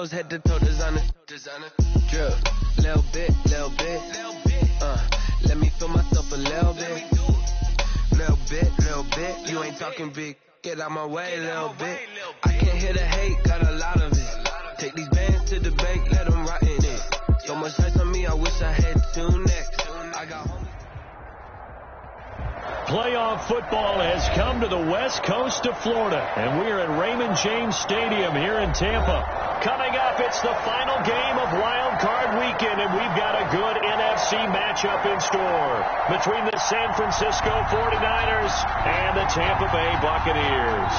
toes, head to toe, designer. Drip, little bit. Let me feel myself a little bit. Little bit. You ain't talking big. Get out my way, little bit. I can't hear the hate, got a lot of it. Take these bands to the bank, let them rot in it. So much ice on me, I wish I had two necks. I got home. Playoff football has come to the west coast of Florida, and we're at Raymond James Stadium here in Tampa. Coming up, it's the final game of Wild Card Weekend, and we've got a good NFC matchup in store between the San Francisco 49ers and the Tampa Bay Buccaneers.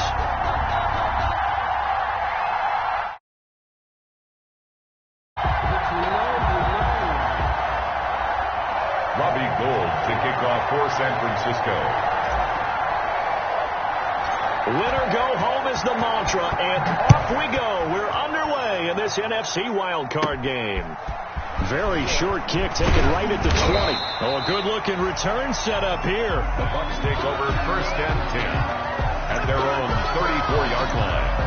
Robbie Gould to kick off for San Francisco. Winner go home is the mantra, and off we go. We're underway in this NFC wildcard game. Very short kick taken right at the 20. Oh, a good-looking return set up here. The Bucs take over 1st and 10 at their own 34-yard line.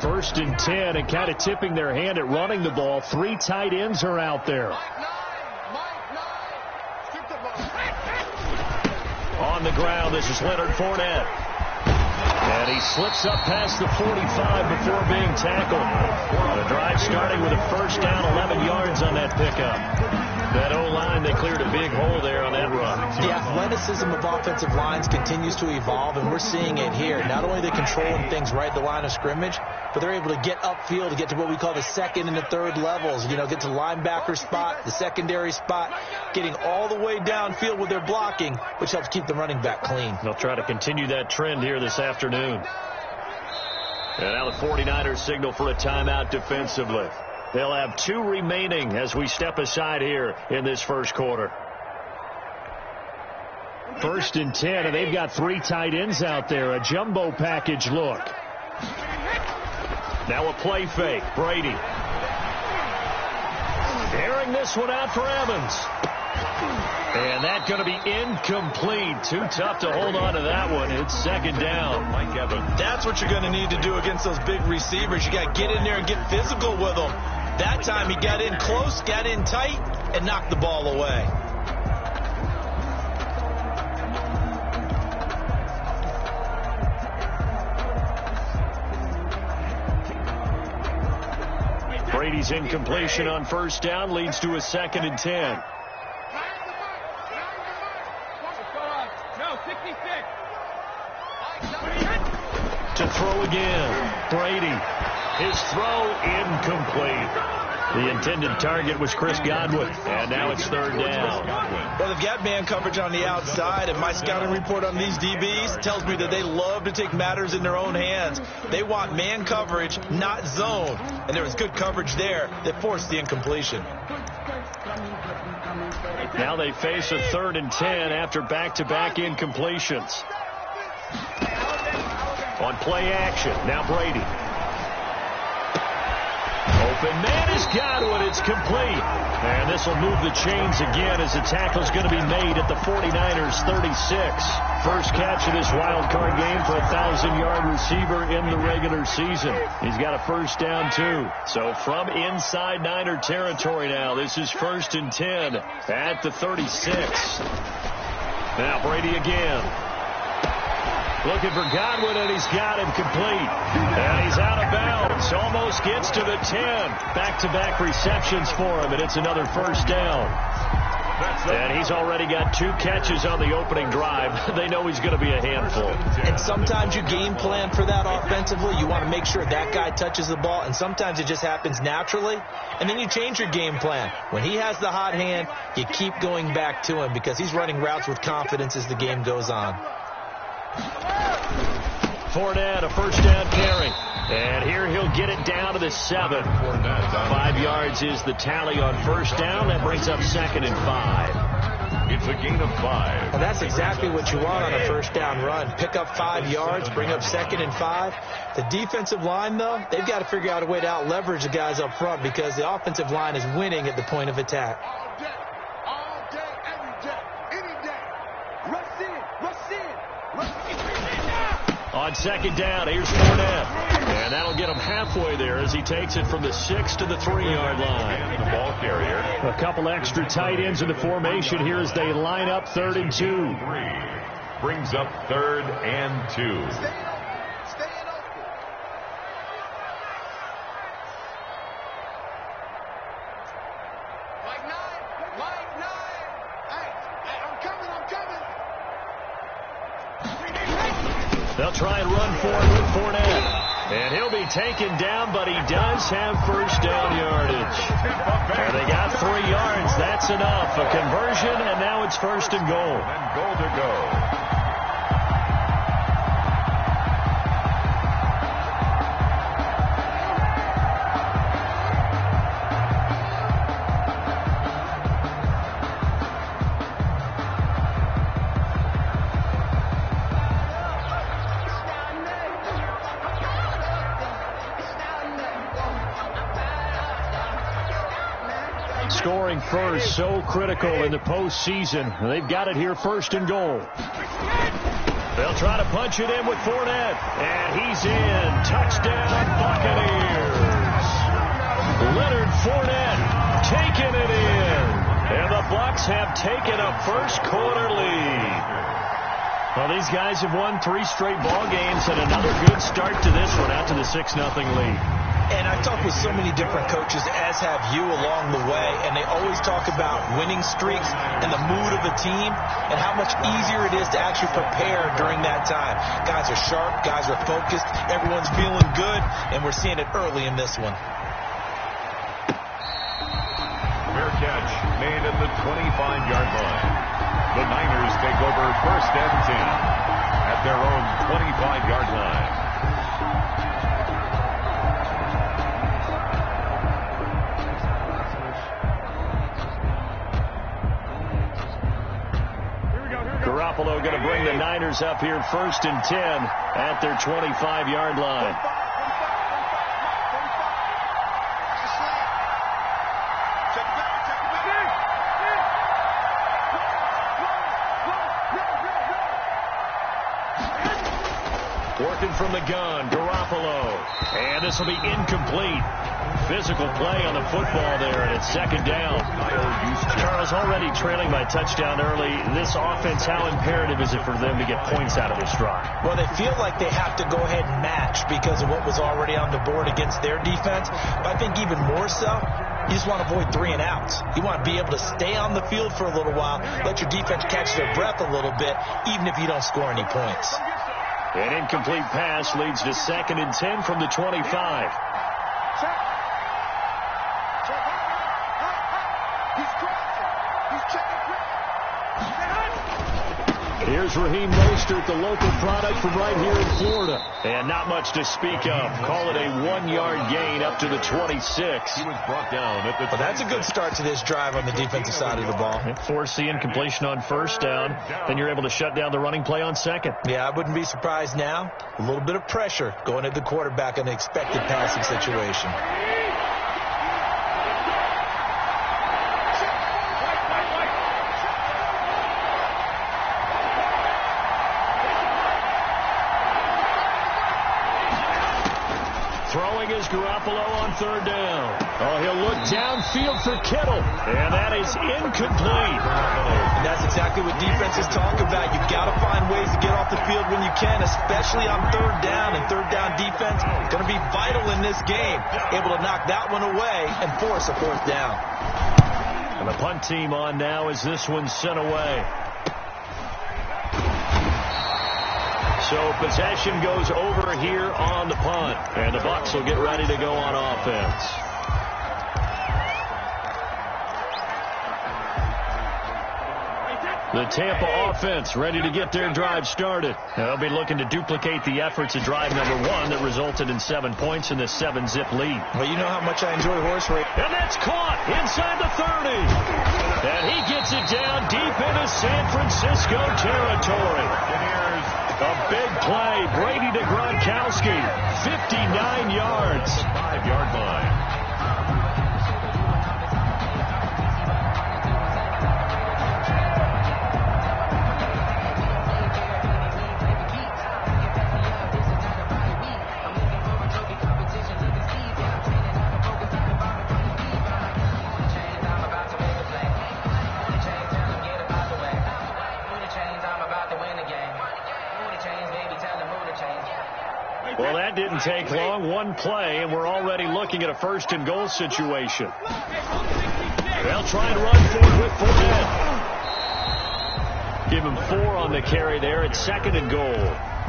First and 10, and kind of tipping their hand at running the ball. 3 tight ends are out there. On the ground, this is Leonard Fournette. And he slips up past the 45 before being tackled. The drive starting with a first down, 11 yards on that pickup. That O-line, they cleared a big hole there on that run. The athleticism of offensive lines continues to evolve, and we're seeing it here. Not only are they controlling things right at the line of scrimmage, but they're able to get upfield to get to what we call the second and the third levels. You know, get to the linebacker spot, the secondary spot, getting all the way downfield with their blocking, which helps keep the running back clean. They'll try to continue that trend here this afternoon. And now the 49ers signal for a timeout defensively. They'll have 2 remaining as we step aside here in this first quarter. 1st and 10, and they've got 3 tight ends out there. A jumbo package look. Now a play fake. Brady. Airing this one out for Evans. And that's going to be incomplete. Too tough to hold on to that one. It's 2nd down. Mike Evans. That's what you're going to need to do against those big receivers. You got to get in there and get physical with them. That time he got in close, got in tight, and knocked the ball away. Brady's incompletion on 1st down leads to a 2nd and 10. To throw again. Brady. His throw incomplete. The intended target was Chris Godwin, and now it's 3rd down. Well, they've got man coverage on the outside, and my scouting report on these DBs tells me that they love to take matters in their own hands. They want man coverage, not zone, and there was good coverage there that forced the incompletion. Now they face a 3rd and 10 after back-to-back incompletions. On play action, now Brady. Open man is Godwin. It's complete. And this will move the chains again as the tackle is going to be made at the 49ers 36. First catch of this wild card game for a 1,000-yard receiver in the regular season. He's got a first down, too. So from inside Niner territory now, this is 1st and 10 at the 36. Now Brady again. Looking for Godwin, and he's got him complete. And he's out of bounds. Almost gets to the 10. Back-to-back receptions for him, and it's another first down. And he's already got 2 catches on the opening drive. They know he's going to be a handful. And sometimes you game plan for that offensively. You want to make sure that guy touches the ball, and sometimes it just happens naturally. And then you change your game plan. When he has the hot hand, you keep going back to him because he's running routes with confidence as the game goes on. Fournette, a first down carry. And here he'll get it down to the 7. 5 yards is the tally on first down. That brings up 2nd and 5. It's a gain of 5. And that's exactly what you want on a first down run. Pick up 5 yards, bring up 2nd and 5. The defensive line, though, they've got to figure out a way to out-leverage the guys up front because the offensive line is winning at the point of attack. All day, every day, any day. Rush in, rush in, rush in. On 2nd down, here's Fournette. And that'll get him halfway there as he takes it from the 6 to the 3-yard line. The ball carrier. A couple extra tight ends in the formation here as they line up 3rd and 2. 3 brings up 3rd and 2. Stay open. Like nine. Hey, I'm coming. They'll try and run for it with Fournette. And he'll be taken down, but he does have first down yardage. And they got 3 yards. That's enough. A conversion, and now it's 1st and goal. And goal to go. Scoring first, so critical in the postseason. They've got it here, 1st and goal. They'll try to punch it in with Fournette. And he's in. Touchdown, Buccaneers. Leonard Fournette taking it in. And the Bucs have taken a first-quarter lead. Well, these guys have won 3 straight ball games and another good start to this one out to the 6-0 lead. And I've talked with so many different coaches, as have you along the way, and they always talk about winning streaks and the mood of a team and how much easier it is to actually prepare during that time. Guys are sharp, guys are focused, everyone's feeling good, and we're seeing it early in this one. Fair catch made at the 25-yard line. The Niners take over 1st and 10 at their own 25-yard line. Garoppolo going to bring the Niners up here 1st and 10 at their 25-yard line. Working from the gun, Garoppolo. And this will be incomplete. Physical play on the football there, and it's 2nd down. Charles, already trailing by touchdown early. This offense, how imperative is it for them to get points out of this drive? Well, they feel like they have to go ahead and match because of what was already on the board against their defense. But I think even more so, you just want to avoid 3 and outs. You want to be able to stay on the field for a little while, let your defense catch their breath a little bit, even if you don't score any points. An incomplete pass leads to 2nd and 10 from the 25. Here's Raheem Mostert, the local product from right here in Florida. And not much to speak of. Call it a 1-yard gain up to the 26. He was brought down at the 26. Well, that's a good start to this drive on the defensive side of the ball. Force the incompletion on 1st down. Then you're able to shut down the running play on 2nd. Yeah, I wouldn't be surprised now. A little bit of pressure going at the quarterback in the expected passing situation. Throwing is Garoppolo on 3rd down. Oh, he'll look downfield for Kittle. And that is incomplete. And that's exactly what defenses talk about. You've got to find ways to get off the field when you can, especially on 3rd down. And 3rd down defense going to be vital in this game. Able to knock that one away and force a 4th down. And the punt team on now as this one's sent away. So possession goes over here on the punt. And the Bucs will get ready to go on offense. The Tampa offense ready to get their drive started. They'll be looking to duplicate the efforts of drive number 1 that resulted in 7 points in the 7-zip lead. Well, you know how much I enjoy horse racing. And that's caught inside the 30. And he gets it down deep deep into San Francisco territory. And here's A big play. Brady to Gronkowski. 59 yards. 5-yard line. Well, that didn't take long. One play, and we're already looking at a first-and-goal situation. They'll try and run for it with Fournette. Give him 4 on the carry there at 2nd and goal.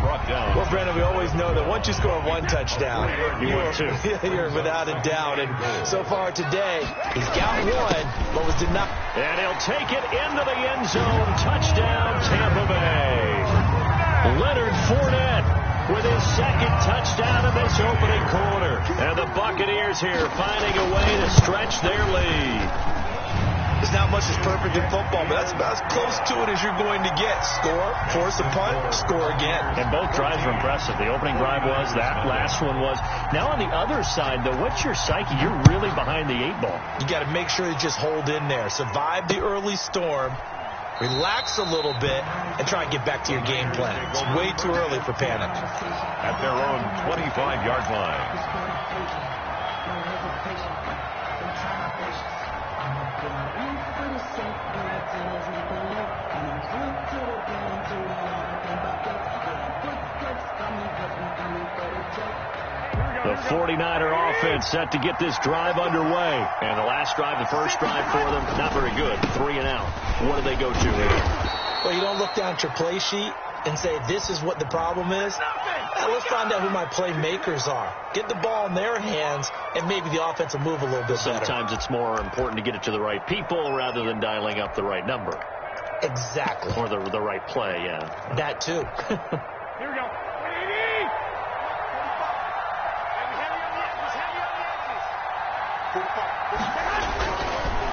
Brought down. Well, Brandon, we always know that once you score one touchdown, you're without a doubt. And so far today, he's got one, but was denied. And he'll take it into the end zone. Touchdown, Tampa Bay. Leonard Fournette with his 2nd touchdown in this opening quarter. And the Buccaneers here finding a way to stretch their lead. There's not much that's perfect in football, but that's about as close to it as you're going to get. Score, force a punt, score again. And both drives were impressive. The opening drive was, that last one was. Now on the other side, though, what's your psyche? You're really behind the 8 ball. You got to make sure you just hold in there. Survive the early storm. Relax a little bit and try and get back to your game plan. It's way too early for panic. At their own 25-yard line. The 49er offense set to get this drive underway. And the last drive, the first drive for them, not very good. 3 and out. What do they go to here? Well, you don't look down at your play sheet and say, this is what the problem is. Now, let's find out who my playmakers are. Get the ball in their hands, and maybe the offense will move a little bit better. Sometimes it's more important to get it to the right people rather than dialing up the right number. Exactly. Or the right play, yeah. That, too. Here we go.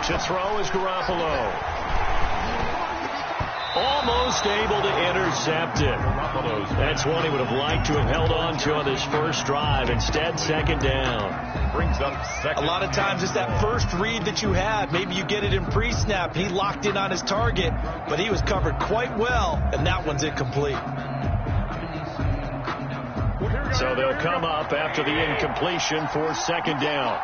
To throw is Garoppolo. Almost able to intercept it. That's one he would have liked to have held on to on this first drive. Instead, 2nd down. Brings up 2nd. A lot of times it's that first read that you have. Maybe you get it in pre-snap. He locked in on his target, but he was covered quite well, and that one's incomplete. So they'll come up after the incompletion for 2nd down.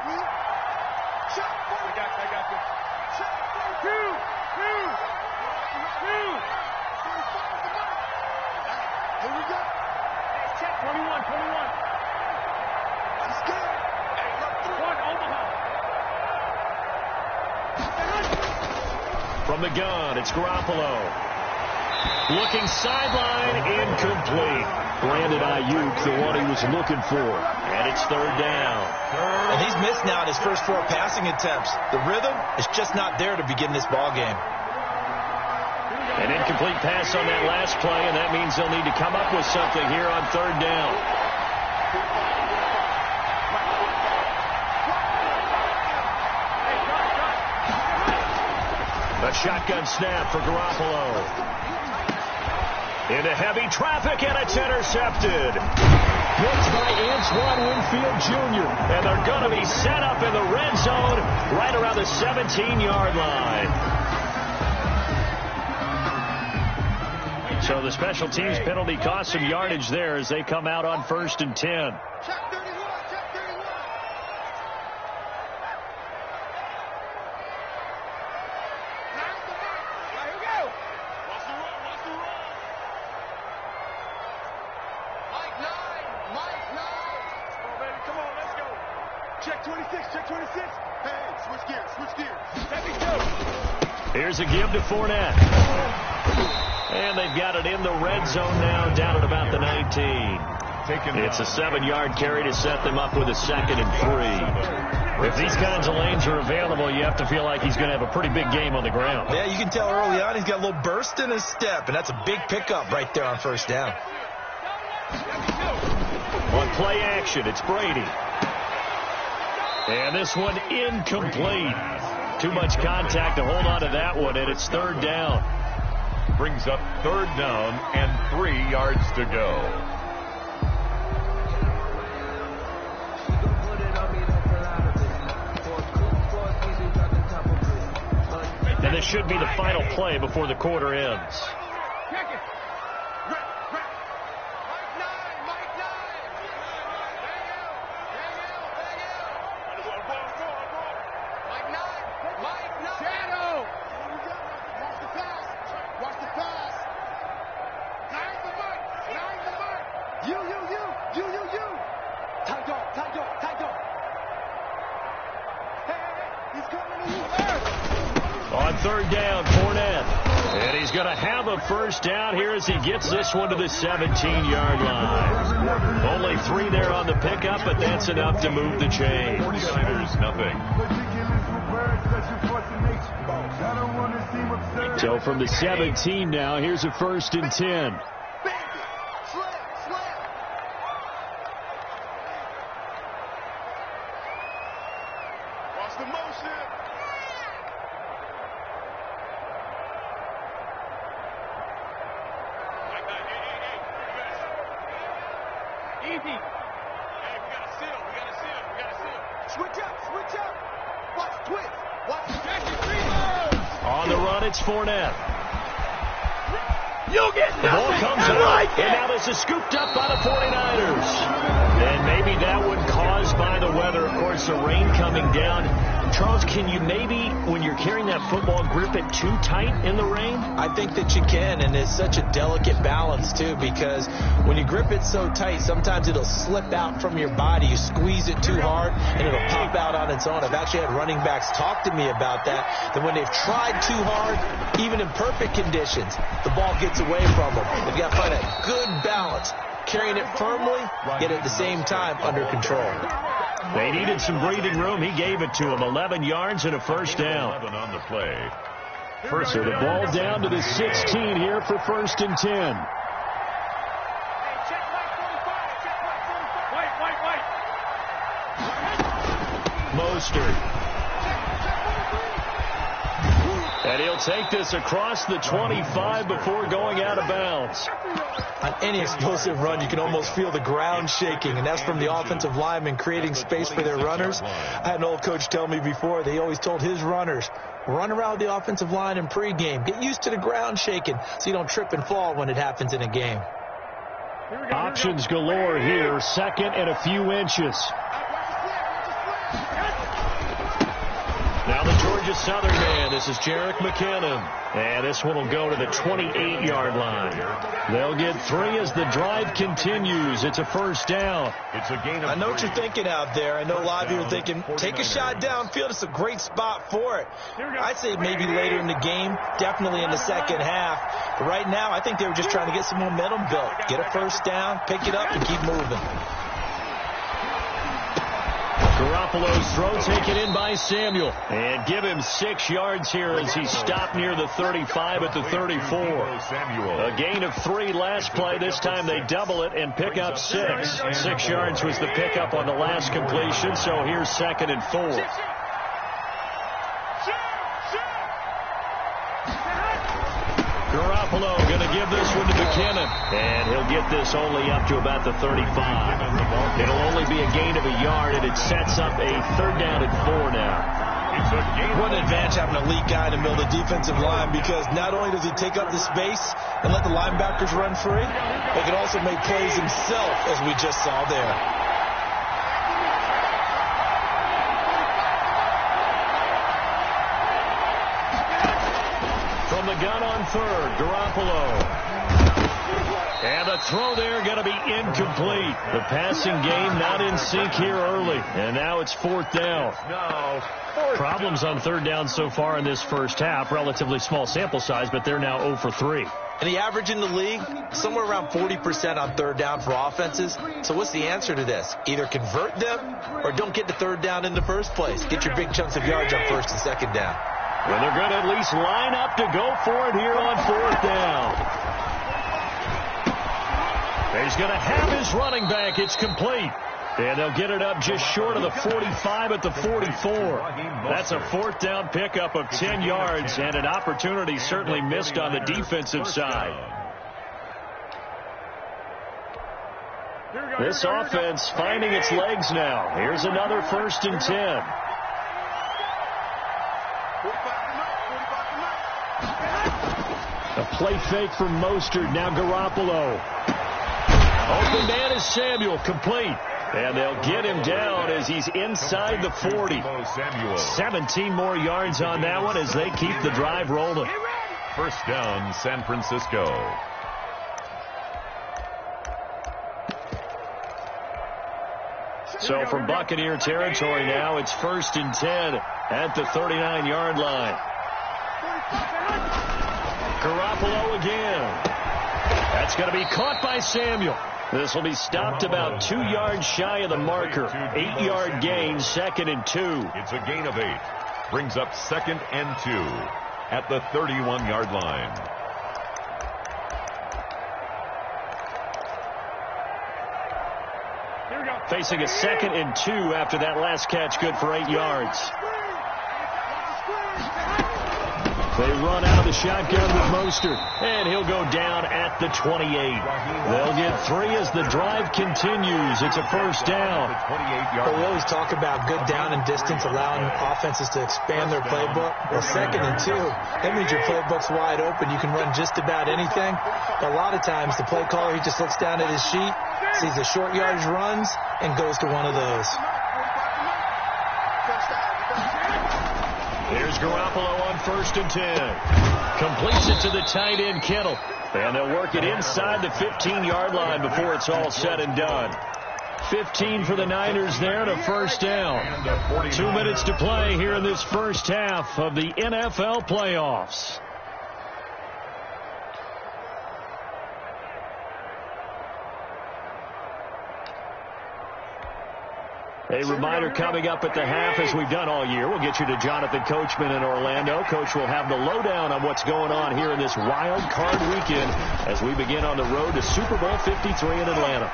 From the gun, it's Garoppolo. Looking sideline, incomplete. Brandon Ayuk, the one he was looking for. And it's 3rd down. And he's missed now his first 4 passing attempts. The rhythm is just not there to begin this ball game. An incomplete pass on that last play, and that means they'll need to come up with something here on 3rd down. A shotgun snap for Garoppolo. Into heavy traffic, and it's intercepted. Picked by Antoine Winfield Jr. And they're going to be set up in the red zone right around the 17-yard line. So the special teams penalty cost some yardage there as they come out on 1st and 10. Here's a give to Fournette. And they've got it in the red zone now, down at about the 19. It's a 7-yard carry to set them up with a 2nd and 3. If these kinds of lanes are available, you have to feel like he's going to have a pretty big game on the ground. Yeah, you can tell early on he's got a little burst in his step, and that's a big pickup right there on 1st down. On play action, it's Brady. And this one incomplete. Too much contact to hold on to that one, and it's third down. Brings up third down and 3 yards to go. And this should be the final play before the quarter ends. On third down, Fournette. And he's going to have a first down here as he gets this one to the 17-yard line. Only 3 there on the pickup, but that's enough to move the chains. 49ers, nothing. So from the 17 now, here's a 1st and 10. On the run, it's Fournette. You get the ball comes out, and now this is scooped up by the 49ers. And maybe that one caused by the weather. Of course, the rain coming down. Charles, can you maybe, when you're carrying that football, grip it too tight in the rain? I think that you can, and it's such a delicate balance, too, because when you grip it so tight, sometimes it'll slip out from your body. You squeeze it too hard, and it'll pop out on its own. I've actually had running backs talk to me about that when they've tried too hard, even in perfect conditions, the ball gets away from them. They've got to find a good balance, carrying it firmly, yet at the same time under control. They needed some breathing room. He gave it to him. 11 yards and a first down. 11 on the play. So the ball down to the 16 here for 1st and 10. Mostert. And he'll take this across the 25 before going out of bounds. On any explosive run, you can almost feel the ground shaking, and that's from the offensive linemen creating space for their runners. I had an old coach tell me before, they always told his runners, run around the offensive line in pregame. Get used to the ground shaking so you don't trip and fall when it happens in a game. Options galore here. 2nd and a few inches. Now the Georgia Southern man. This is Jerick McKinnon. And this one will go to the 28-yard line. They'll get 3 as the drive continues. It's a first down. It's a gain of I know what 3. you're thinking out there. I know a lot of you are thinking, take a shot downfield. It's a great spot for it. I'd say maybe later in the game, definitely in the second half. But right now, I think they were just trying to get some momentum built. Get a first down, pick it up, and keep moving. Garoppolo's throw taken in by Samuel. And give him 6 yards here as he stopped near the 35 at the 34. A gain of 3 last play. This time they double it and pick up 6. 6 yards was the pickup on the last completion, so here's 2nd and 4. Garoppolo going to give this one to McKinnon. And he'll get this only up to about the 35. It'll only be a gain of a yard, and it sets up a 3rd down and 4 now. What an advantage having an elite guy in the middle of the defensive line, because not only does he take up the space and let the linebackers run free, but he can also make plays himself, as we just saw there. From the gun on 3rd, Garoppolo. And the throw there going to be incomplete. The passing game not in sync here early. And now it's 4th down. Problems on 3rd down so far in this first half. Relatively small sample size, but they're now 0 for 3. And the average in the league, somewhere around 40% on 3rd down for offenses. So what's the answer to this? Either convert them or don't get to 3rd down in the first place. Get your big chunks of yards on 1st and 2nd down. Well, they're going to at least line up to go for it here on 4th down. He's going to have his running back. It's complete. And they'll get it up just short of the 45 at the 44. That's a fourth down pickup of 10 yards and an opportunity certainly missed on the defensive side. This offense finding its legs now. Here's another 1st and 10. A play fake from Mostert. Now Garoppolo. Open man is Samuel. Complete. And they'll get him down as he's inside the 40. 17 more yards on that one as they keep the drive rolling. First down, San Francisco. So from Buccaneer territory now, it's 1st and 10 at the 39-yard line. Garoppolo again. That's going to be caught by Samuel. This will be stopped about 2 yards shy of the marker. 8-yard gain, 2nd and 2. It's a gain of 8. Brings up 2nd and 2 at the 31-yard line. Facing a 2nd and 2 after that last catch, good for 8 yards. They run out of the shotgun with Mostert, and he'll go down at the 28. They'll get 3 as the drive continues. It's a first down. Well, we always talk about good down and distance, allowing offenses to expand their playbook. Well, 2nd and 2, that means your playbook's wide open. You can run just about anything. But a lot of times, the play caller, he just looks down at his sheet, sees the short yardage runs, and goes to one of those. Here's Garoppolo on 1st and 10. Completes it to the tight end, Kittle. And they'll work it inside the 15-yard line before it's all said and done. 15 for the Niners there and a first down. 2 minutes to play here in this first half of the NFL playoffs. A reminder coming up at the half, as we've done all year. We'll get you to Jonathan Coachman in Orlando. Coach will have the lowdown on what's going on here in this wild card weekend as we begin on the road to Super Bowl 53 in Atlanta.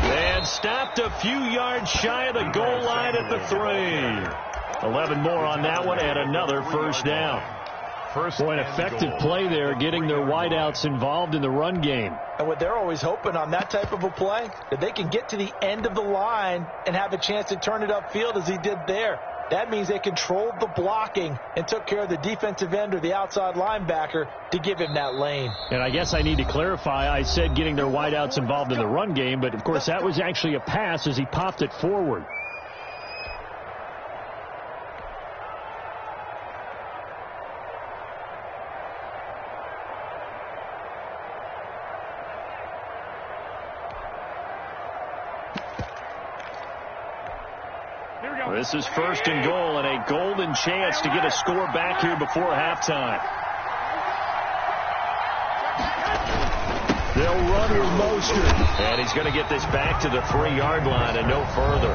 And stopped a few yards shy of the goal line at the 3. 11 more on that one and another first down. Boy, an effective play there, getting their wideouts involved in the run game. And what they're always hoping on that type of a play, that they can get to the end of the line and have a chance to turn it upfield as he did there. That means they controlled the blocking and took care of the defensive end or the outside linebacker to give him that lane. And I guess I need to clarify, I said getting their wideouts involved in the run game, but of course that was actually a pass as he popped it forward. This is 1st and goal and a golden chance to get a score back here before halftime. They'll run with Mostert. And he's going to get this back to the 3-yard line and no further.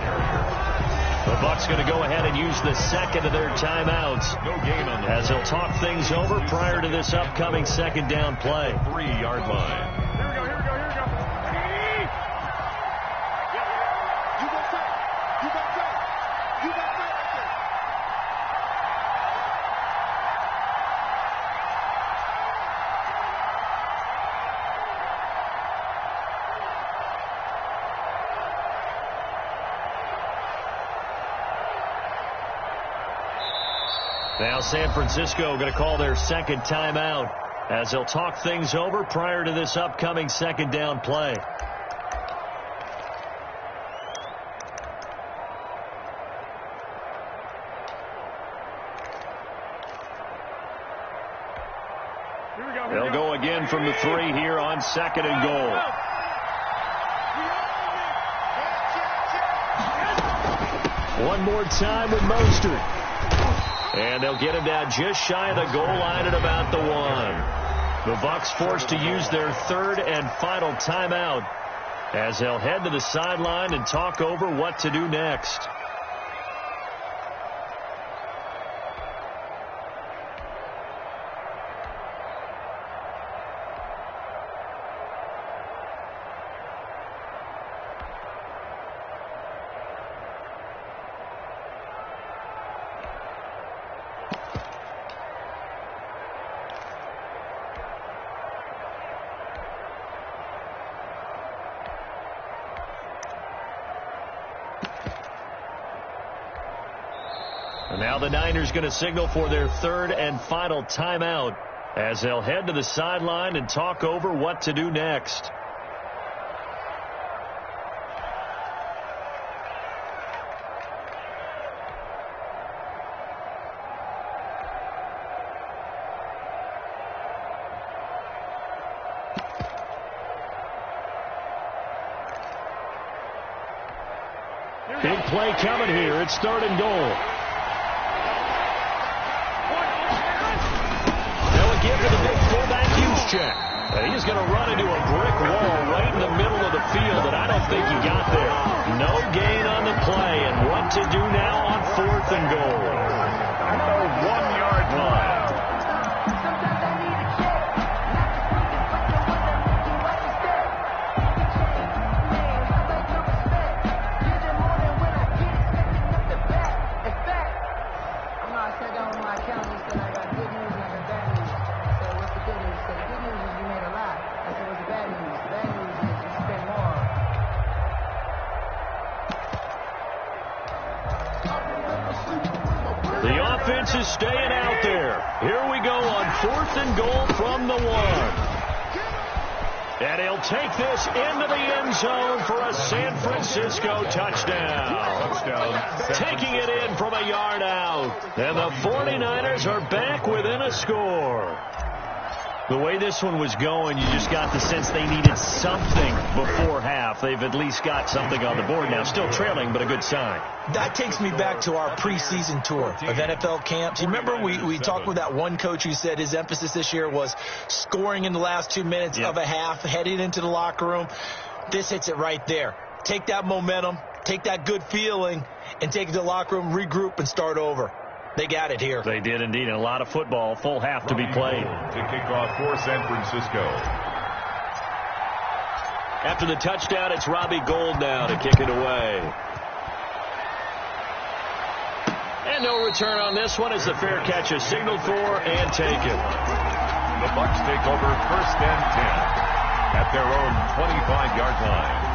The Bucs going to go ahead and use the second of their timeouts. No gain on as they'll talk things over prior to this upcoming second down play. 3-yard line. Now San Francisco going to call their second timeout as they'll talk things over prior to this upcoming second down play. They'll go again from the 3 here on 2nd and goal. One more time with Mostert. And they'll get him down just shy of the goal line at about the 1. The Bucs forced to use their 3rd and final timeout as they'll head to the sideline and talk over what to do next. Now the Niners going to signal for their third and final timeout as they'll head to the sideline and talk over what to do next. Big play coming here. It's third and goal. They'll give to the big fullback check. And he's going to run into a brick wall right in the middle of the field, and I don't think he got there. No gain on the play, and what to do now on fourth and goal? At the 1-yard line. Is staying out there. Here we go on fourth and goal from the 1. And he'll take this into the end zone for a San Francisco touchdown. Taking it in from a yard out. And the 49ers are back within a score. The way this one was going, you just got the sense they needed something before half. They've at least got something on the board now. Still trailing, but a good sign. That takes me back to our preseason tour of NFL camps. You remember we talked with that one coach who said his emphasis this year was scoring in the last 2 minutes of a half, heading into the locker room. This hits it right there. Take that momentum, take that good feeling, and take it to the locker room, regroup, and start over. They got it here. They did indeed. And a lot of football, full half to be played. To kick off for San Francisco. After the touchdown, it's Robbie Gould now to kick it away. And no return on this one as the fair catch is signaled for and taken. The Bucs take over first and 10 at their own 25-yard line.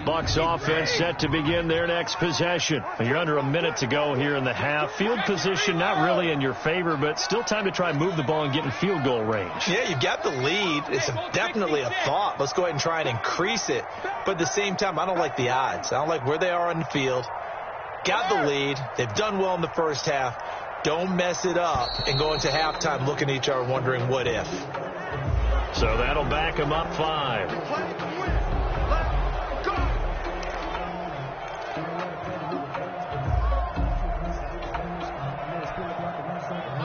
Bucs offense set to begin their next possession. You're under a minute to go here in the half. Field position not really in your favor, but still time to try and move the ball and get in field goal range. Yeah, you've got the lead. It's definitely a thought. Let's go ahead and try and increase it. But at the same time, I don't like the odds. I don't like where they are on the field. Got the lead. They've done well in the first half. Don't mess it up and go into halftime looking at each other wondering what if. So that'll back them up 5.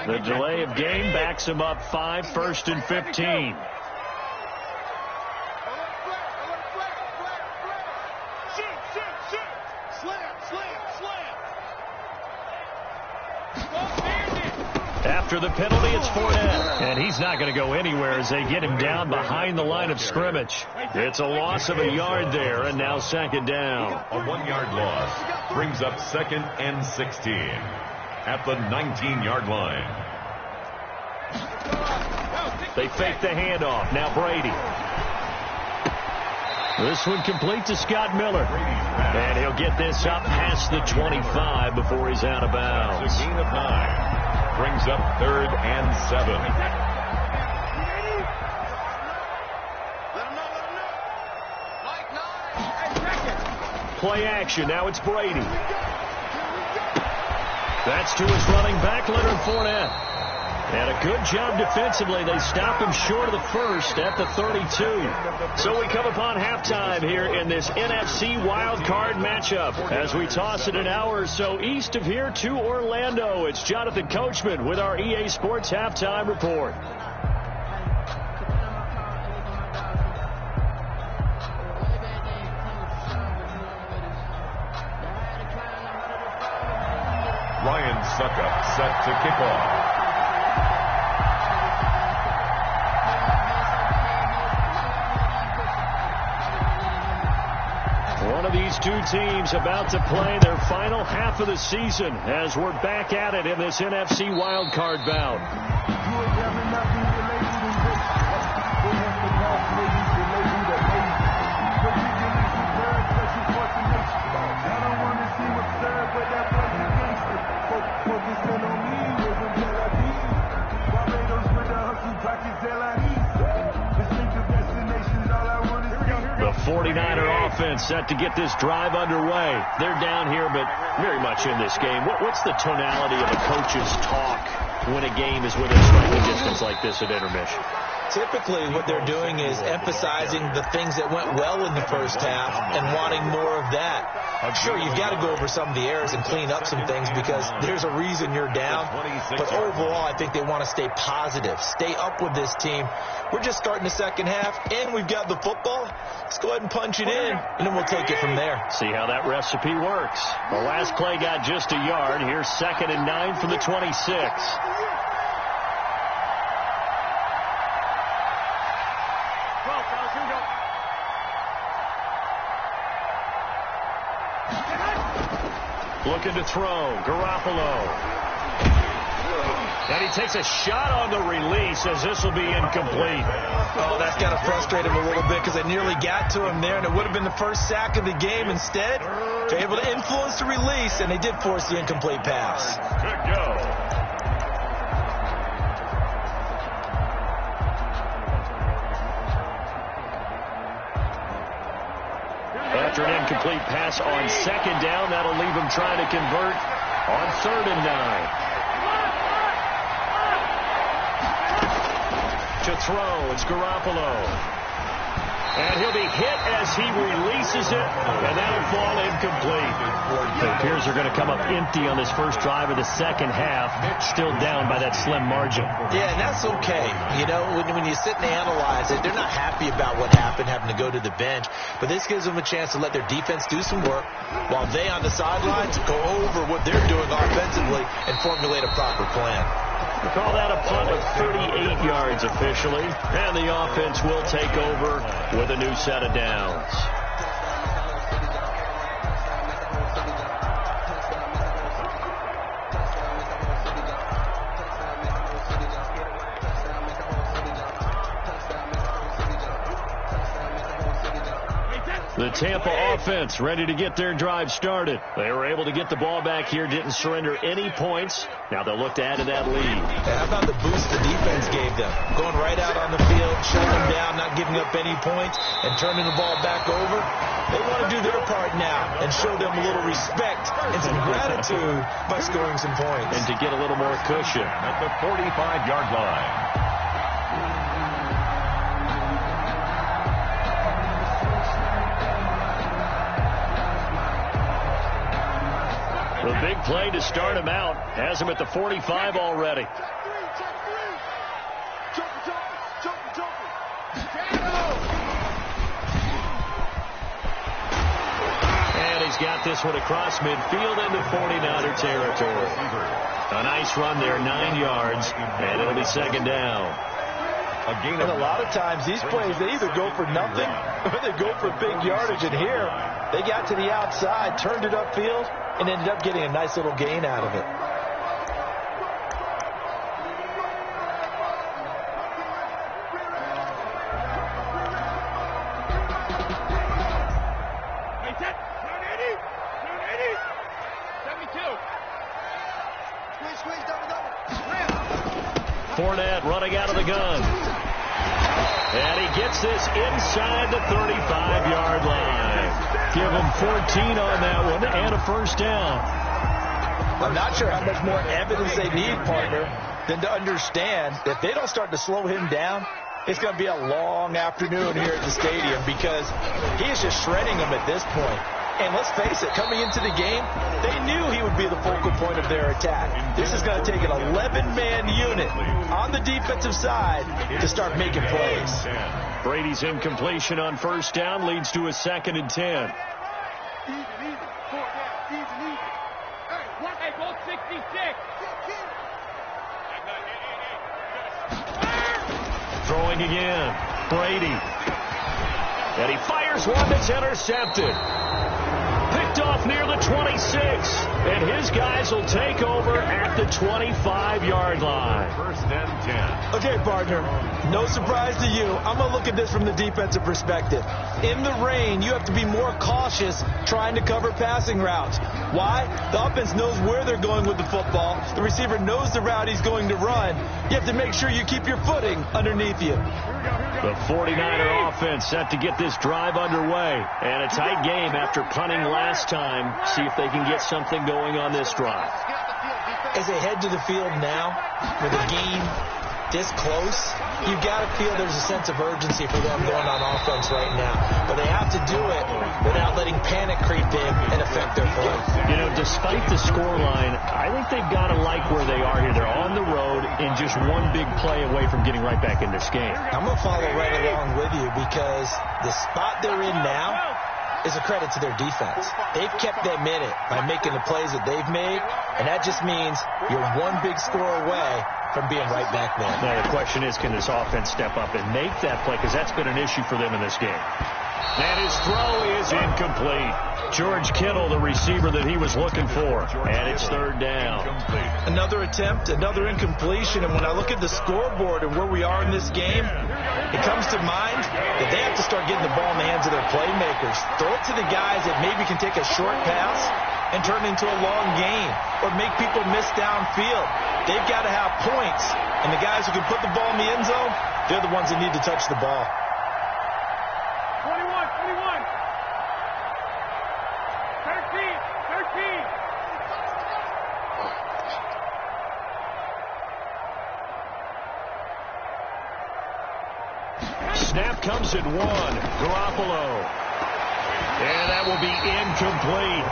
The delay of game backs him up 5, first and 15. After the penalty, it's Fournette. And he's not going to go anywhere as they get him down behind the line of scrimmage. It's a loss of a yard there, and now second down. A 1-yard loss brings up second and 16. At the 19-yard line. They fake the handoff. Now Brady. This one complete to Scott Miller. And he'll get this up past the 25 before he's out of bounds. It's a gain of 9. Brings up third and 7. Play action. Now it's Brady. That's to his running back, Leonard Fournette. And a good job defensively. They stop him short of the first at the 32. So we come upon halftime here in this NFC wildcard matchup as we toss it an hour or so east of here to Orlando. It's Jonathan Coachman with our EA Sports Halftime Report. Ryan Suckup set to kick off. of these two teams about to play their final half of the season as we're back at it in this NFC wildcard bout. The 49er offense set to get this drive underway. They're down here, but very much in this game. What's the tonality of a coach's talk when a game is within striking distance like this at intermission? Typically, what they're doing is emphasizing the things that went well in the first half and wanting more of that. Sure, you've got to go over some of the errors and clean up some things because there's a reason you're down. But overall, I think they want to stay positive, stay up with this team. We're just starting the second half, and we've got the football. Let's go ahead and punch it in, and then we'll take it from there. See how that recipe works. The last play got just a yard. Here's 2nd and 9 from the 26. Looking to throw. Garoppolo. And he takes a shot on the release as this will be incomplete. Oh, that's got to frustrate him a little bit because they nearly got to him there, and it would have been the first sack of the game. Instead, they're able to influence the release, and they did force the incomplete pass. Good go. After an incomplete pass on 2nd down, that'll leave him trying to convert on 3rd and 9. To throw, it's Garoppolo. And he'll be hit as he releases it, and that'll fall incomplete. It appears they're going to come up empty on this first drive of the second half, still down by that slim margin. Yeah, and that's okay. You know, when you sit and analyze it, they're not happy about what happened, having to go to the bench. But this gives them a chance to let their defense do some work while they on the sidelines go over what they're doing offensively and formulate a proper plan. We call that a punt of 38 yards officially, and the offense will take over with a new set of downs. The Tampa offense ready to get their drive started. They were able to get the ball back here, didn't surrender any points. Now they'll look to add to that lead. How about the boost the defense gave them? Going right out on the field, shutting them down, not giving up any points, and turning the ball back over. They want to do their part now and show them a little respect and some gratitude by scoring some points. And to get a little more cushion. At the 45-yard line. The big play to start him out has him at the 45 already. And he's got this one across midfield into 49er territory. A nice run there, 9 yards, and it'll be 2nd down. And a lot of times these plays, they either go for nothing or they go for big yardage. And here, they got to the outside, turned it upfield, and ended up getting a nice little gain out of it. Fournette running out of the gun. And he gets this inside the 35-yard line. Give him 14 on that one and a first down. I'm not sure how much more evidence they need, partner, than to understand that if they don't start to slow him down, it's going to be a long afternoon here at the stadium because he is just shredding them at this point. And let's face it, coming into the game, they knew he would be the focal point of their attack. This is going to take an 11-man unit on the defensive side to start making plays. Brady's incompletion on first down leads to a 2nd and 10. Throwing again. Brady. And he fires one that's intercepted. Picked off near the 26. And his guys will take over at the 25-yard line. First and 10. Okay, partner, no surprise to you. I'm going to look at this from the defensive perspective. In the rain, you have to be more cautious trying to cover passing routes. Why? The offense knows where they're going with the football. The receiver knows the route he's going to run. You have to make sure you keep your footing underneath you. The 49er offense set to get this drive underway. And a tight game after punting last time. See if they can get something going on this drive. As they head to the field now, with a game this close, you've got to feel there's a sense of urgency for them going on offense right now. But they have to do it without letting panic creep in and affect their play. You know, despite the scoreline, I think they've got to like where they are here. They're on the road and just one big play away from getting right back in this game. I'm going to follow right along with you because the spot they're in now is a credit to their defense. They've kept them in it by making the plays that they've made, and that just means you're one big score away from being right back there. Now, the question is, can this offense step up and make that play? Because that's been an issue for them in this game. And his throw is incomplete. George Kittle, the receiver that he was looking for. And it's third down. Another attempt, another incompletion. And when I look at the scoreboard and where we are in this game, it comes to mind that they have to start getting the ball in the hands of their playmakers. Throw it to the guys that maybe can take a short pass and turn it into a long game or make people miss downfield. They've got to have points. And the guys who can put the ball in the end zone, they're the ones that need to touch the ball. 21. 13. Snap comes at one. Garoppolo. And that will be incomplete.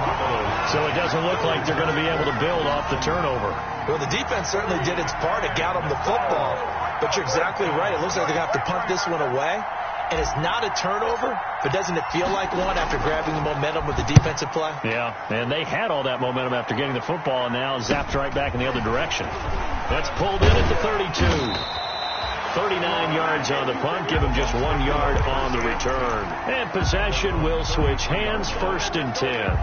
So it doesn't look like they're going to be able to build off the turnover. Well, the defense certainly did its part. It got them the football. But you're exactly right. It looks like they're going to have to punt this one away. And it's not a turnover, but doesn't it feel like one after grabbing the momentum with the defensive play? Yeah, and they had all that momentum after getting the football, and now zapped right back in the other direction. That's pulled in at the 32. 39 yards on the punt, give him just 1 yard on the return. And possession will switch hands, first and 10.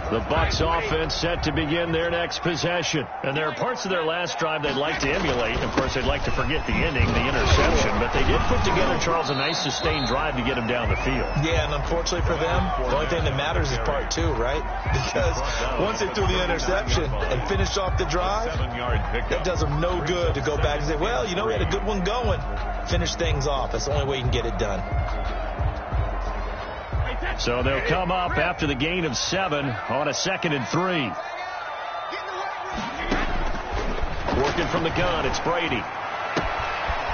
The Bucs offense set to begin their next possession. And there are parts of their last drive they'd like to emulate. Of course, they'd like to forget the ending, the interception. But they did put together, Charles, a nice sustained drive to get them down the field. Yeah, and unfortunately for them, the only thing that matters is part two, right? Because once they threw the interception and finished off the drive, that does them no good to go back and say, well, you know, we had a good one going. Finish things off. That's the only way you can get it done. So they'll come up after the gain of 7 on a 2nd and 3. Working from the gun, it's Brady.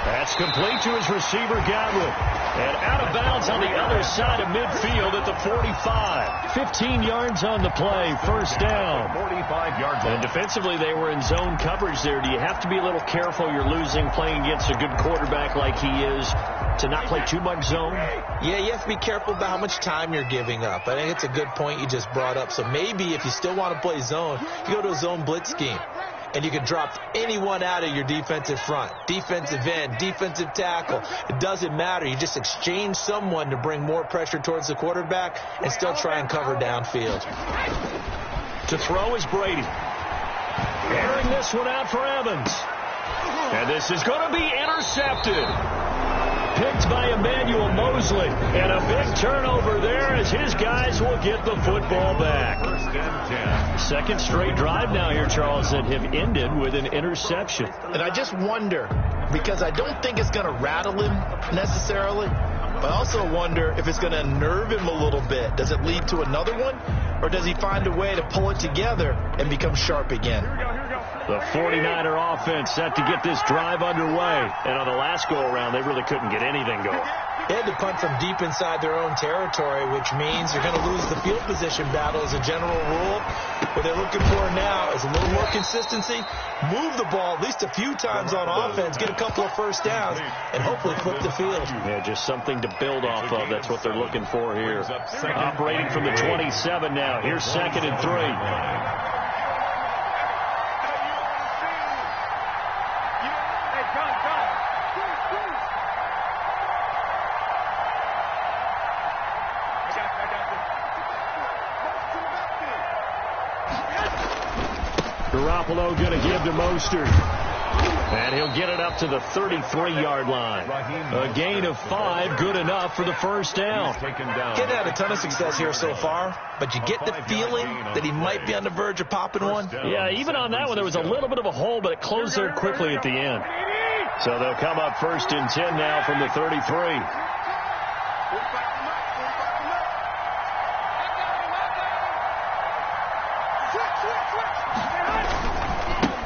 That's complete to his receiver, Godwin. And out of bounds on the other side of midfield at the 45. 15 yards on the play, first down. 45-yard line. And defensively, they were in zone coverage there. Do you have to be a little careful? You're losing, playing against a good quarterback like he is, to not play too much zone? Yeah, you have to be careful about how much time you're giving up. I think it's a good point you just brought up. So maybe if you still want to play zone, you go to a zone blitz scheme. And you can drop anyone out of your defensive front, defensive end, defensive tackle. It doesn't matter. You just exchange someone to bring more pressure towards the quarterback and still try and cover downfield. To throw is Brady. Airing this one out for Evans. And this is going to be intercepted. Picked by Emmanuel Mosley. And a big turnover there as his guys will get the football back. First and 10. Second straight drive now here, Charles, that have ended with an interception. And I just wonder, because I don't think it's going to rattle him necessarily, but I also wonder if it's going to unnerve him a little bit. Does it lead to another one, or does he find a way to pull it together and become sharp again? The 49er offense set to get this drive underway. And on the last go-around, they really couldn't get anything going. They had to punt from deep inside their own territory, which means you're going to lose the field position battle as a general rule. What they're looking for now is a little more consistency, move the ball at least a few times on offense, get a couple of first downs, and hopefully flip the field. Yeah, just something to build off of. That's what they're looking for here. Operating from the 27 now. Here's 2nd and 3. Garoppolo going to give to Mostert. And he'll get it up to the 33-yard line. A gain of 5, good enough for the first down. Getting had a ton of success here so far, but you get the feeling that he might be on the verge of popping one. Yeah, even on that one, there was a little bit of a hole, but it closed there quickly at the end. So they'll come up 1st and 10 now from the 33.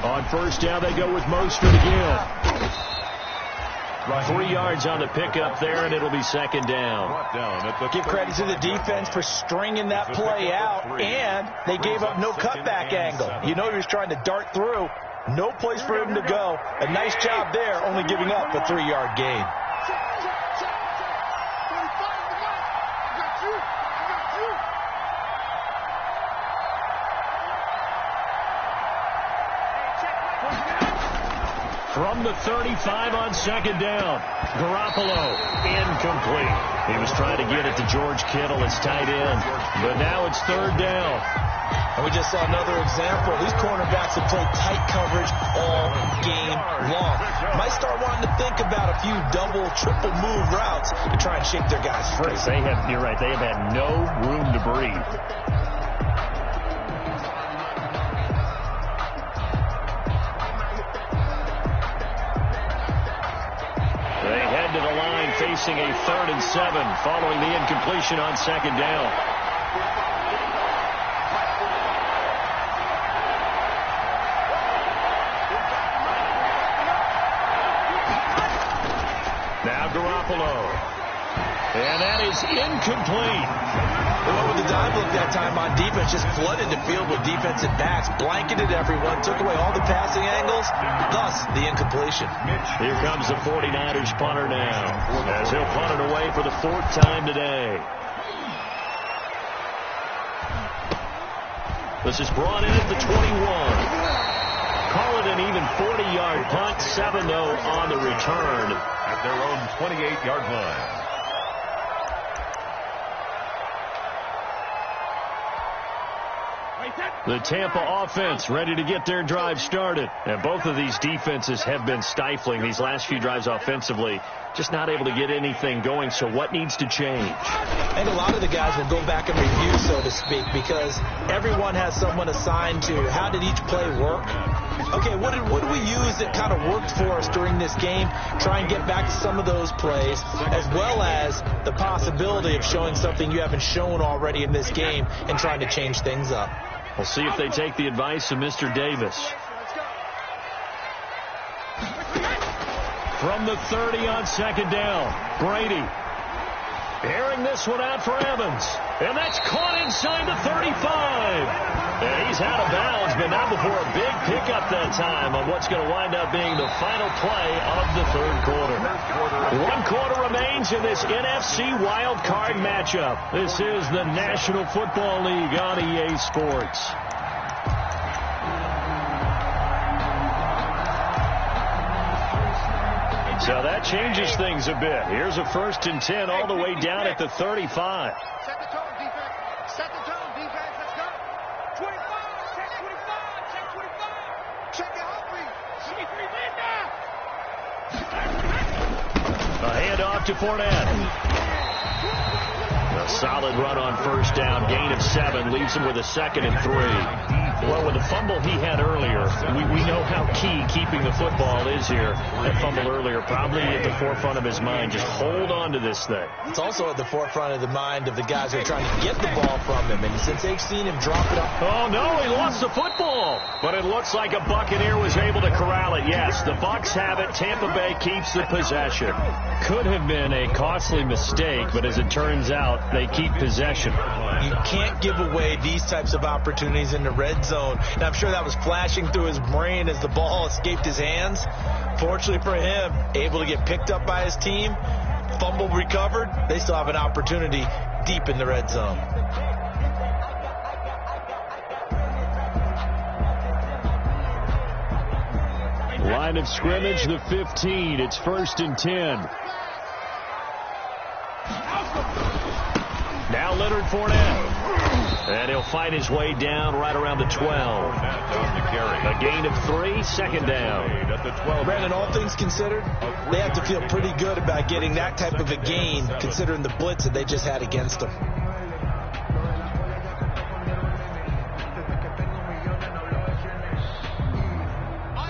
On 1st down, they go with Mostert again. 3 yards on the pickup there, and it'll be 2nd down. Give credit to the defense for stringing that play out, and they gave up no cutback angle. You know he was trying to dart through. No place for him to go. A nice job there, only giving up a 3-yard gain. From the 35 on 2nd down. Garoppolo, incomplete. He was trying to get it to George Kittle, his tight end. But now it's 3rd down. And we just saw another example. These cornerbacks have played tight coverage all game long. Might start wanting to think about a few double, triple move routes to try and shake their guys free. You're right, they have had no room to breathe. They head to the line facing a 3rd and 7 following the incompletion on 2nd down. Now Garoppolo. And that is incomplete. Well, with the dive look that time on defense, just flooded the field with defensive backs, blanketed everyone, took away all the passing angles, thus the incompletion. Here comes the 49ers punter now, as he'll punt it away for the 4th time today. This is brought in at the 21. Call it an even 40-yard punt, 7 though on the return at their own 28-yard line. The Tampa offense ready to get their drive started. And both of these defenses have been stifling these last few drives offensively. Just not able to get anything going. So what needs to change? I think a lot of the guys will go back and review, so to speak, because everyone has someone assigned to how did each play work. Okay, what did we use that kind of worked for us during this game? Try and get back to some of those plays, as well as the possibility of showing something you haven't shown already in this game and trying to change things up. We'll see if they take the advice of Mr. Davis. From the 30 on 2nd down, Brady. Airing this one out for Evans. And that's caught inside the 35. And he's out of bounds, but not before a big pickup that time on what's going to wind up being the final play of the 3rd quarter. 1 quarter remains in this NFC wild card matchup. This is the National Football League on EA Sports. So that changes things a bit. Here's a 1st and 10 all the way down at the 35. Set the tone, defense. Set the tone, defense. Let's go. 25. Check 25. Check 25. Check it out, please. A handoff to Fournette. A solid run on 1st down. Gain of 7 leaves him with a 2nd and 3. Well, with the fumble he had earlier, we know how key keeping the football is here. That fumble earlier probably at the forefront of his mind. Just hold on to this thing. It's also at the forefront of the mind of the guys who are trying to get the ball from him. And since they've seen him drop it off. Oh, no, he lost the football. But it looks like a Buccaneer was able to corral it. Yes, the Bucs have it. Tampa Bay keeps the possession. Could have been a costly mistake, but as it turns out, they keep possession. You can't give away these types of opportunities in the red zone. And I'm sure that was flashing through his brain as the ball escaped his hands. Fortunately for him, able to get picked up by his team, fumble recovered. They still have an opportunity deep in the red zone. Line of scrimmage, the 15. It's 1st and 10. Now Leonard Fournette. And he'll fight his way down right around the 12. A gain of 3, second down. Brandon, all things considered, they have to feel pretty good about getting that type of a gain, considering the blitz that they just had against them.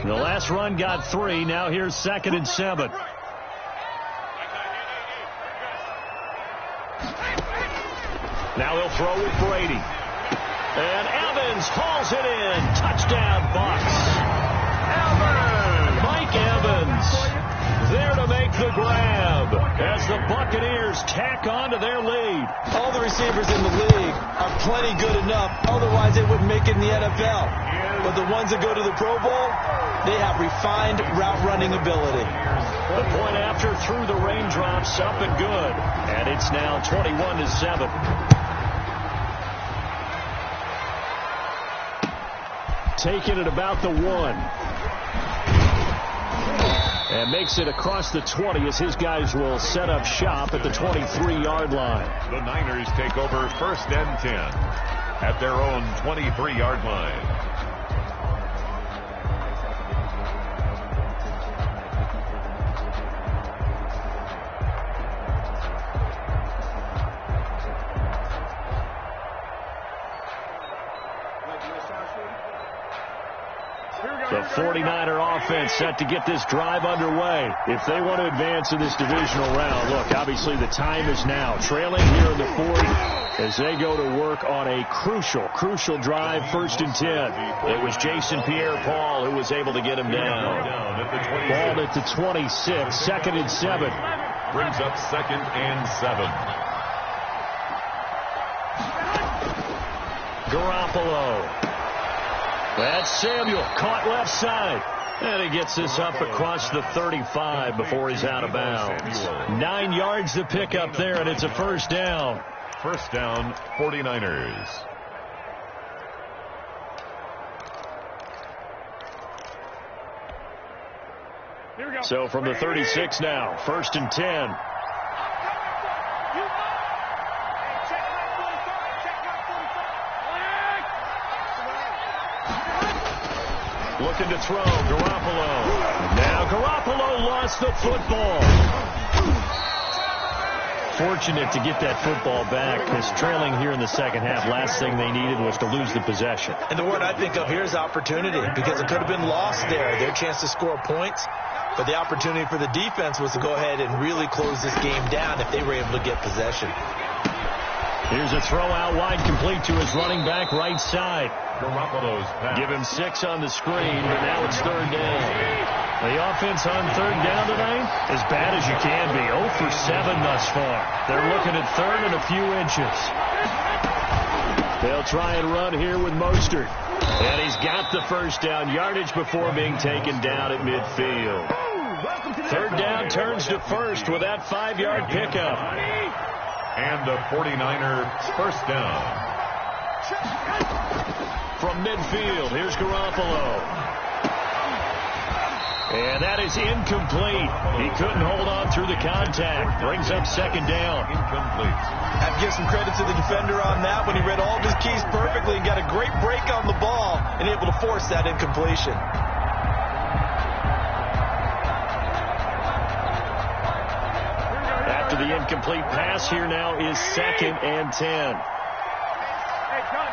The last run got 3. Now here's 2nd and 7. Now he'll throw with Brady. And Evans hauls it in. Touchdown, Bucs. Mike Evans there to make the grab as the Buccaneers tack on to their lead. All the receivers in the league are plenty good enough. Otherwise, they wouldn't make it in the NFL. But the ones that go to the Pro Bowl, they have refined route running ability. The point after through the raindrops, up and good. And it's now 21-7. Taking it about the 1. And makes it across the 20 as his guys will set up shop at the 23-yard line. The Niners take over 1st and 10 at their own 23-yard line. The 49er offense set to get this drive underway. If they want to advance in this divisional round, look, obviously the time is now. Trailing here in the 40 as they go to work on a crucial drive, 1st and 10. It was Jason Pierre-Paul who was able to get him down. Ball at the 26, 2nd and 7. Brings up 2nd and 7. Garoppolo. That's Samuel, caught left side. And he gets this up across the 35 before he's out of bounds. 9 yards to pick up there, and it's a 1st down. 1st down, 49ers. So from the 36 now, 1st and 10. Looking to throw, Garoppolo. Now Garoppolo lost the football. Fortunate to get that football back, because trailing here in the second half, last thing they needed was to lose the possession. And the word I think of here is opportunity, because it could have been lost there, their chance to score points. But the opportunity for the defense was to go ahead and really close this game down if they were able to get possession. Here's a throw out wide, complete to his running back right side. Garoppolo's pass. Give him 6 on the screen, but now it's 3rd down. The offense on 3rd down tonight, as bad as you can be. 0 for 7 thus far. They're looking at 3rd and a few inches. They'll try and run here with Mostert. And he's got the 1st down, yardage before being taken down at midfield. 3rd down turns to 1st with that 5-yard pickup. And the 49er 1st down. From midfield, here's Garoppolo. And that is incomplete. He couldn't hold on through the contact. Brings up 2nd down. Incomplete. I have to give some credit to the defender on that when he read all of his keys perfectly and got a great break on the ball and able to force that incompletion. After the incomplete pass, here now is 2nd and 10. Hey, John.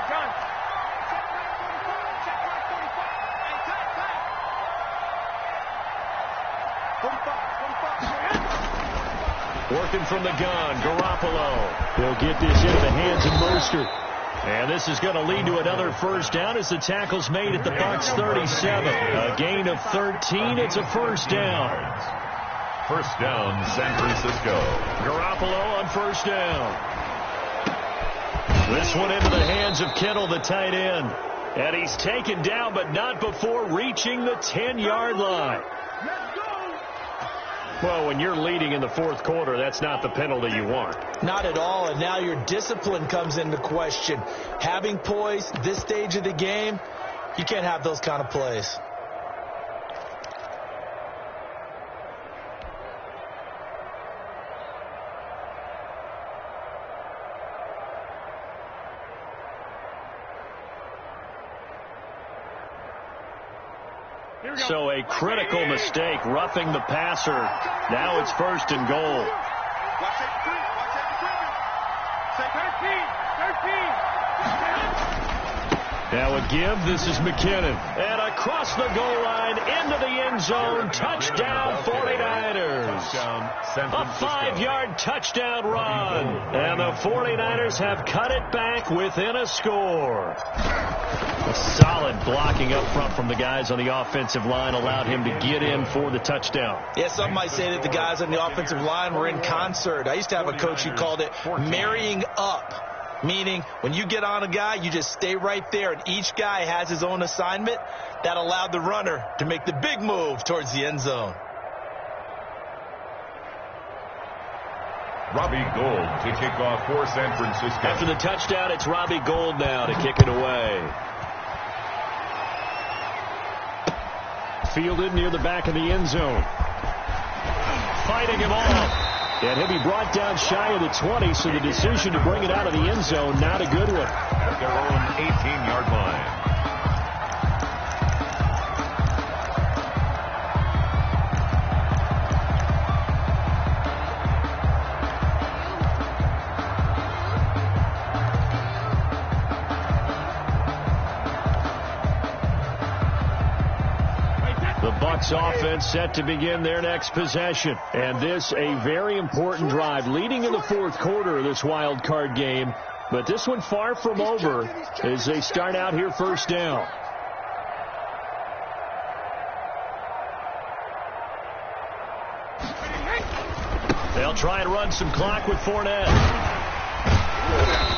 Working from the gun, Garoppolo. He'll get this into the hands of Mostert. And this is going to lead to another 1st down as the tackle's made at the Bucs 37. A gain of 13. It's a 1st down. 1st down, San Francisco. Garoppolo on 1st down. This one into the hands of Kittle, the tight end. And he's taken down, but not before reaching the 10-yard line. Well, when you're leading in the 4th quarter, that's not the penalty you want. Not at all, and now your discipline comes into question. Having poise this stage of the game, you can't have those kind of plays. So a critical mistake, roughing the passer. Now it's 1st and goal. Now a give. This is McKinnon. And across the goal line, into the end zone. Touchdown, 49ers. A 5-yard touchdown run. And the 49ers have cut it back within a score. A solid blocking up front from the guys on the offensive line allowed him to get in for the touchdown. Yeah, some might say that the guys on the offensive line were in concert. I used to have a coach who called it marrying up. Meaning, when you get on a guy, you just stay right there, and each guy has his own assignment. That allowed the runner to make the big move towards the end zone. Robbie Gould to kick off for San Francisco. After the touchdown, it's Robbie Gould now to kick it away. Fielded near the back of the end zone. Fighting him off. And he'll be brought down shy of the 20, so the decision to bring it out of the end zone, not a good one. At their own 18-yard line. Offense set to begin their next possession. And this a very important drive leading in the 4th quarter of this wild card game. But this one far from over as they start out here 1st down. They'll try and run some clock with Fournette.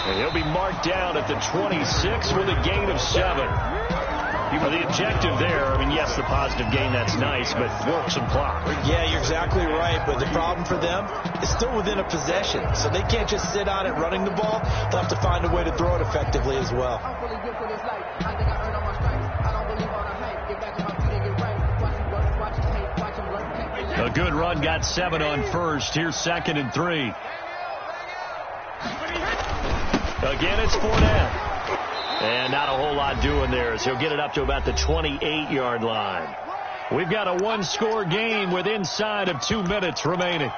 And he'll be marked down at the 26 with a gain of 7. Well, the objective there, I mean, yes, the positive gain, that's nice, but work some clock. Yeah, you're exactly right, but the problem for them is still within a possession, so they can't just sit on it running the ball. They'll have to find a way to throw it effectively as well. A good run, got 7 on first. Here's 2nd and 3. Again, it's Fournette. And not a whole lot doing there as he'll get it up to about the 28-yard line. We've got a 1-score game with inside of 2 minutes remaining.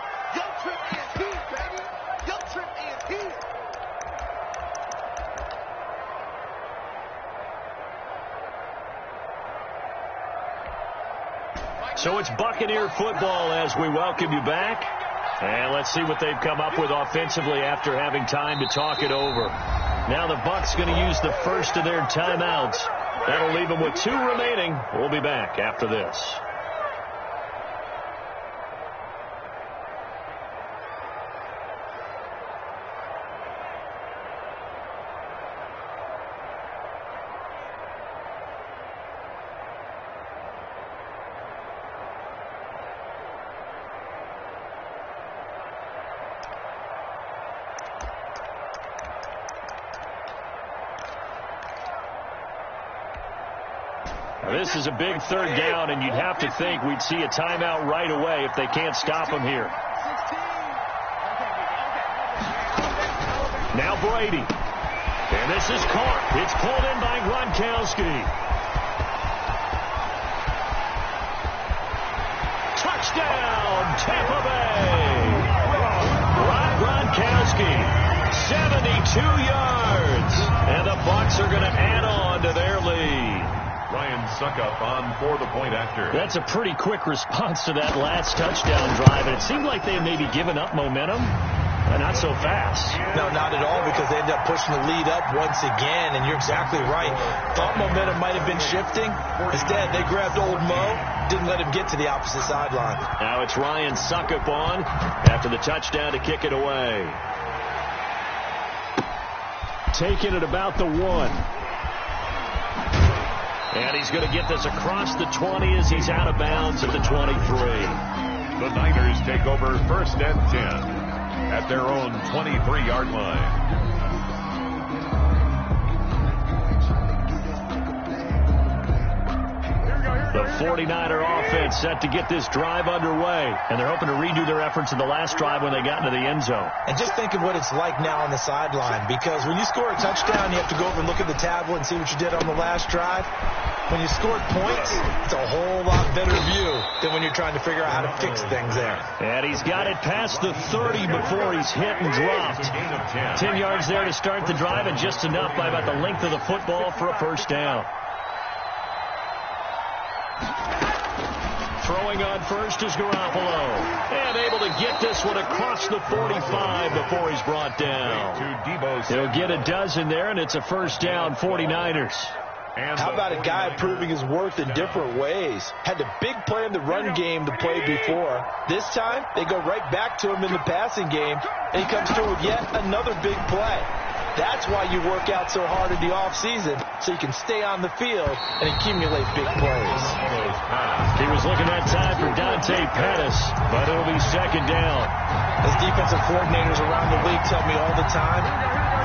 So it's Buccaneer football as we welcome you back. And let's see what they've come up with offensively after having time to talk it over. Now the Bucs going to use the first of their timeouts. That'll leave them with 2 remaining. We'll be back after this. This is a big 3rd down, and you'd have to think we'd see a timeout right away if they can't stop him here. Now Brady. And this is caught. It's pulled in by Gronkowski. Touchdown, Tampa Bay. Gronkowski, 72 yards. And the Bucs are going to add on to their lead. Ryan Suckup on for the point after. That's a pretty quick response to that last touchdown drive, and it seemed like they had maybe given up momentum. Not so fast. No, not at all, because they ended up pushing the lead up once again, and you're exactly right. Thought momentum might have been shifting. Instead, they grabbed old Mo, didn't let him get to the opposite sideline. Now it's Ryan Suckup on after the touchdown to kick it away. Taking it about the 1. And he's going to get this across the 20 as he's out of bounds at the 23. The Niners take over 1st and 10 at their own 23-yard line. The 49er offense set to get this drive underway, and they're hoping to redo their efforts in the last drive when they got into the end zone. And just think of what it's like now on the sideline, because when you score a touchdown, you have to go over and look at the tablet and see what you did on the last drive. When you scored points, it's a whole lot better view than when you're trying to figure out how to fix things there. And he's got it past the 30 before he's hit and dropped. 10 yards there to start the drive, and just enough by about the length of the football for a first down. Throwing on first is Garoppolo. And able to get this one across the 45 before he's brought down. He'll get a dozen there, and it's a first down, 49ers. How about a guy proving his worth in different ways? Had the big play in the run game the play before. This time, they go right back to him in the passing game, and he comes through with yet another big play. That's why you work out so hard in the offseason, so you can stay on the field and accumulate big plays. He was looking that time for Dante Pettis, but it'll be second down. As defensive coordinators around the league tell me all the time,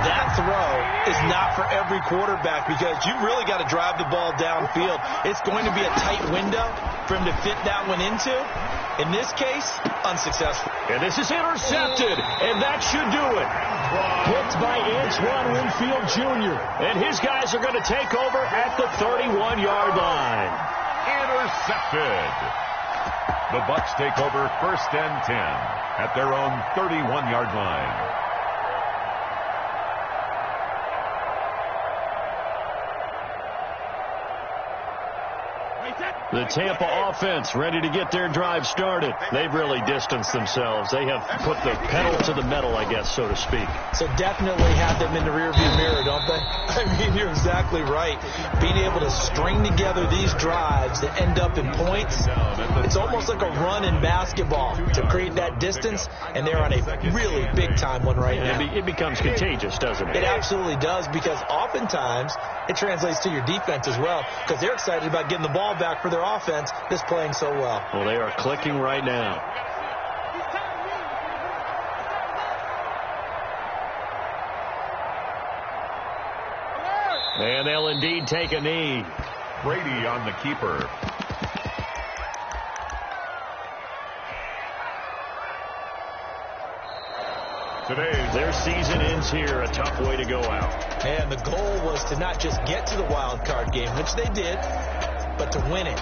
that throw is not for every quarterback, because you really got to drive the ball downfield. It's going to be a tight window for him to fit that one into. In this case, unsuccessful. And this is intercepted, and that should do it. Hit by Antoine Winfield Jr., and his guys are going to take over at the 31-yard line. Intercepted. The Bucs take over first and 10 at their own 31-yard line. The Tampa offense ready to get their drive started. They've really distanced themselves. They have put the pedal to the metal, I guess, so to speak. So definitely have them in the rearview mirror, don't they? I mean, you're exactly right. Being able to string together these drives that end up in points, it's almost like a run in basketball to create that distance, and they're on a really big-time one right now. It becomes contagious, doesn't it? It absolutely does, because oftentimes it translates to your defense as well, because they're excited about getting the ball back for their offense that's playing so well. Well, they are clicking right now. And they'll indeed take a knee. Brady on the keeper. Their season ends here. A tough way to go out. And the goal was to not just get to the wild card game, which they did, but to win it.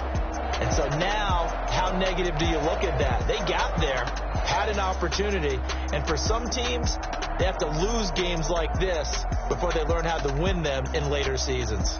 And so now, how negative do you look at that? They got there, had an opportunity, and for some teams, they have to lose games like this before they learn how to win them in later seasons.